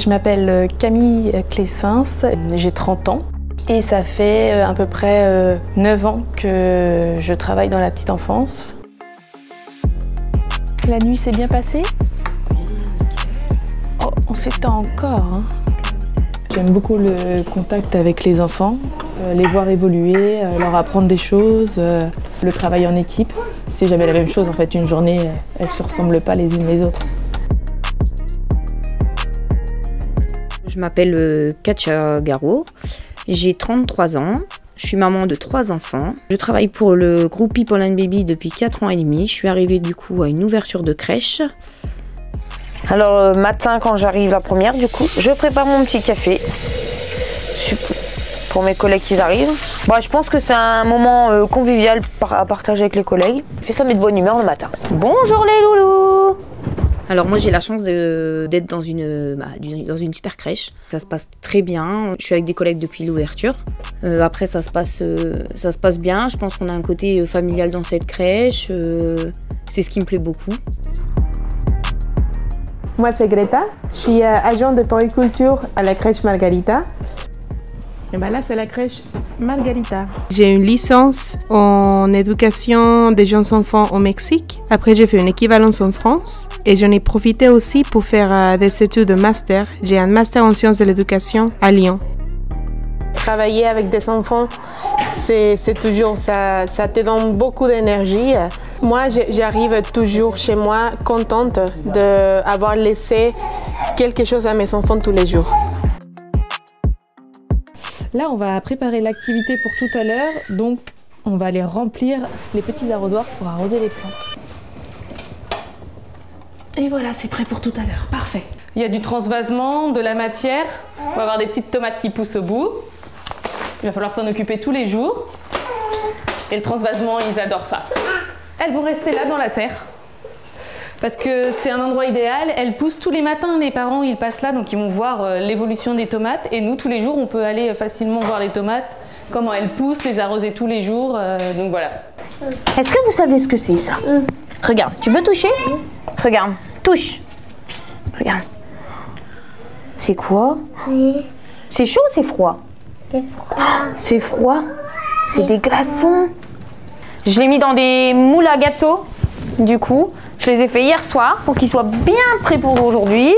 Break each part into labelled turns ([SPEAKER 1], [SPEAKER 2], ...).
[SPEAKER 1] Je m'appelle Camille Clessens, j'ai 30 ans et ça fait à peu près 9 ans que je travaille dans la petite enfance. La nuit s'est bien passée? Oh, on s'étend encore. Hein. J'aime beaucoup le contact avec les enfants, les voir évoluer, leur apprendre des choses, le travail en équipe. C'est jamais la même chose en fait, une journée, elles ne se ressemblent pas les unes les autres.
[SPEAKER 2] Je m'appelle Katia Garot, j'ai 33 ans, je suis maman de 3 enfants. Je travaille pour le groupe People and Baby depuis 4 ans et demi. Je suis arrivée du coup à une ouverture de crèche.
[SPEAKER 3] Alors matin quand j'arrive la première du coup, je prépare mon petit café pour mes collègues qui arrivent. Bah, je pense que c'est un moment convivial à partager avec les collègues. Ça met de bonne humeur le matin. Bonjour les loulous!
[SPEAKER 2] Alors moi j'ai la chance d'être dans une super crèche. Ça se passe très bien. Je suis avec des collègues depuis l'ouverture. Après ça se passe bien. Je pense qu'on a un côté familial dans cette crèche. C'est ce qui me plaît beaucoup.
[SPEAKER 4] Moi c'est Greta. Je suis agent de poriculture à la crèche Margarita. Et ben là c'est la crèche Margarita.
[SPEAKER 5] J'ai une licence en éducation des jeunes enfants au Mexique. Après, j'ai fait une équivalence en France et j'en ai profité aussi pour faire des études de master. J'ai un master en sciences de l'éducation à Lyon.
[SPEAKER 4] Travailler avec des enfants, c'est toujours, ça te donne beaucoup d'énergie. Moi, j'arrive toujours chez moi contente d'avoir laissé quelque chose à mes enfants tous les jours.
[SPEAKER 1] Là, on va préparer l'activité pour tout à l'heure, donc on va aller remplir les petits arrosoirs pour arroser les plantes. Et voilà, c'est prêt pour tout à l'heure, parfait. Il y a du transvasement, de la matière, on va avoir des petites tomates qui poussent au bout. Il va falloir s'en occuper tous les jours. Et le transvasement, ils adorent ça. Elles vont rester là dans la serre. Parce que c'est un endroit idéal, elles poussent tous les matins, les parents ils passent là, donc ils vont voir l'évolution des tomates. Et nous, tous les jours, on peut aller facilement voir les tomates, comment elles poussent, les arroser tous les jours, donc voilà.
[SPEAKER 3] Est-ce que vous savez ce que c'est ça? Regarde, tu veux toucher? Regarde, touche. Regarde. C'est quoi? C'est chaud ou c'est froid?
[SPEAKER 6] C'est froid.
[SPEAKER 3] C'est froid? C'est des glaçons. Je l'ai mis dans des moules à gâteaux, du coup. Je les ai fait hier soir pour qu'ils soient bien prêts pour aujourd'hui.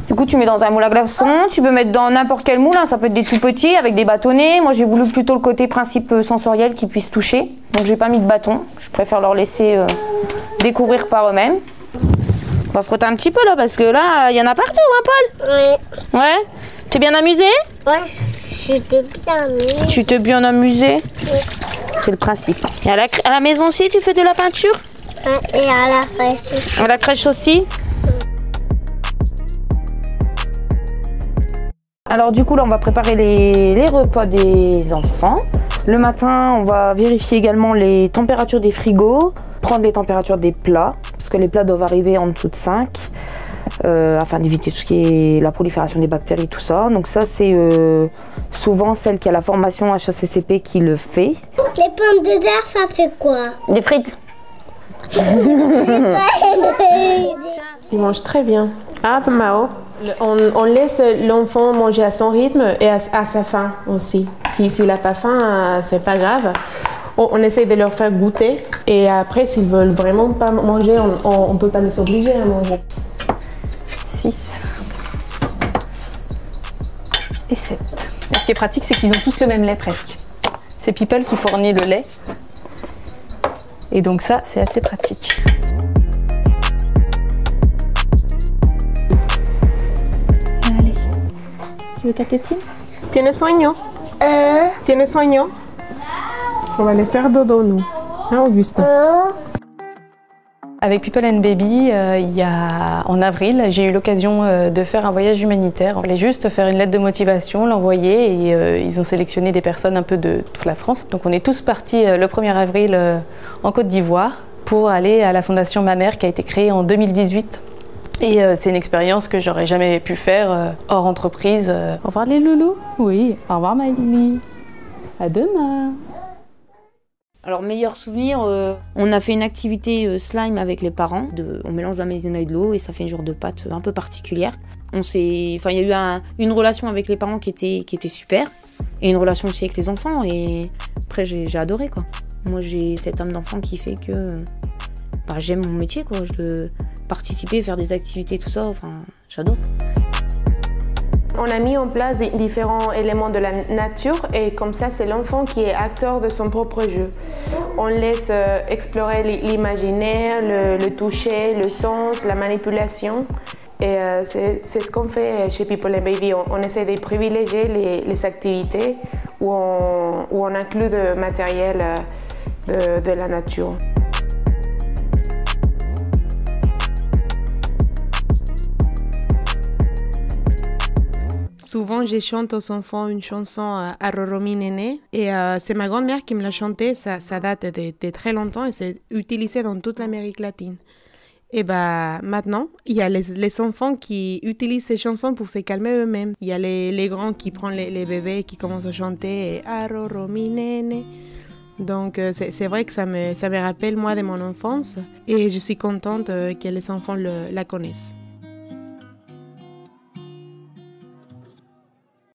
[SPEAKER 3] Du coup, tu mets dans un moule à glaçons. Tu peux mettre dans n'importe quel moule. Hein. Ça peut être des tout petits avec des bâtonnets. Moi, j'ai voulu plutôt le côté principe sensoriel qu'ils puissent toucher. Donc, j'ai pas mis de bâton. Je préfère leur laisser découvrir par eux-mêmes. On va frotter un petit peu là parce que là, il y en a partout, hein, Paul?
[SPEAKER 6] Oui.
[SPEAKER 3] Ouais. T'es bien amusé?
[SPEAKER 6] Ouais, j'étais bien amusée.
[SPEAKER 3] Tu t'es bien amusé?
[SPEAKER 6] Oui.
[SPEAKER 3] C'est le principe. Et à la maison aussi, tu fais de la peinture?
[SPEAKER 6] Et à la crèche aussi.
[SPEAKER 3] À la crèche aussi. Alors du coup là on va préparer les repas des enfants. Le matin on va vérifier également les températures des frigos, prendre les températures des plats, parce que les plats doivent arriver en dessous de 5, afin d'éviter tout ce qui est la prolifération des bactéries, tout ça. Donc ça c'est souvent celle qui a la formation HACCP qui le fait.
[SPEAKER 6] Les pommes de terre ça fait quoi?
[SPEAKER 3] Des frites.
[SPEAKER 4] Ils mangent très bien. Ah, Mao. On laisse l'enfant manger à son rythme et à sa faim aussi. S'il n'a pas faim, c'est pas grave. On essaie de leur faire goûter et après, s'ils veulent vraiment pas manger, on ne peut pas les obliger à manger.
[SPEAKER 1] 6 et 7. Et ce qui est pratique, c'est qu'ils ont tous le même lait presque. C'est People qui fournit le lait. Et donc ça, c'est assez pratique. Allez. Tu veux ta tétine?
[SPEAKER 4] Tienes sueño? Tienes sueño? On va les faire dodo, nous. Hein, Auguste?
[SPEAKER 1] Avec People and Baby, en avril, j'ai eu l'occasion de faire un voyage humanitaire. On voulait juste faire une lettre de motivation, l'envoyer et ils ont sélectionné des personnes un peu de toute la France. Donc on est tous partis le 1er avril en Côte d'Ivoire pour aller à la Fondation Ma Mère qui a été créée en 2018. Et c'est une expérience que j'aurais jamais pu faire hors entreprise. Au revoir les loulous. Oui, au revoir Maïli. À demain.
[SPEAKER 2] Alors, meilleur souvenir, on a fait une activité slime avec les parents. On mélange de la maïzena et de l'eau et ça fait une genre de pâte un peu particulière. il y a eu une relation avec les parents qui était super, et une relation aussi avec les enfants, et après j'ai adoré quoi. Moi j'ai cette âme d'enfant qui fait que j'aime mon métier quoi, participer, faire des activités, tout ça, enfin j'adore.
[SPEAKER 4] On a mis en place différents éléments de la nature et comme ça, c'est l'enfant qui est acteur de son propre jeu. On laisse explorer l'imaginaire, le toucher, le sens, la manipulation. Et c'est ce qu'on fait chez People and Baby. On essaie de privilégier les activités où on inclut le matériel de la nature.
[SPEAKER 5] Souvent, je chante aux enfants une chanson à Roromi Néné et c'est ma grand-mère qui me l'a chantée. Ça date de très longtemps et c'est utilisé dans toute l'Amérique latine. Et maintenant, il y a les enfants qui utilisent ces chansons pour se calmer eux-mêmes. Il y a les grands qui prennent les bébés qui commencent à chanter à Roromi Néné. Donc c'est vrai que ça me rappelle moi de mon enfance et je suis contente que les enfants la connaissent.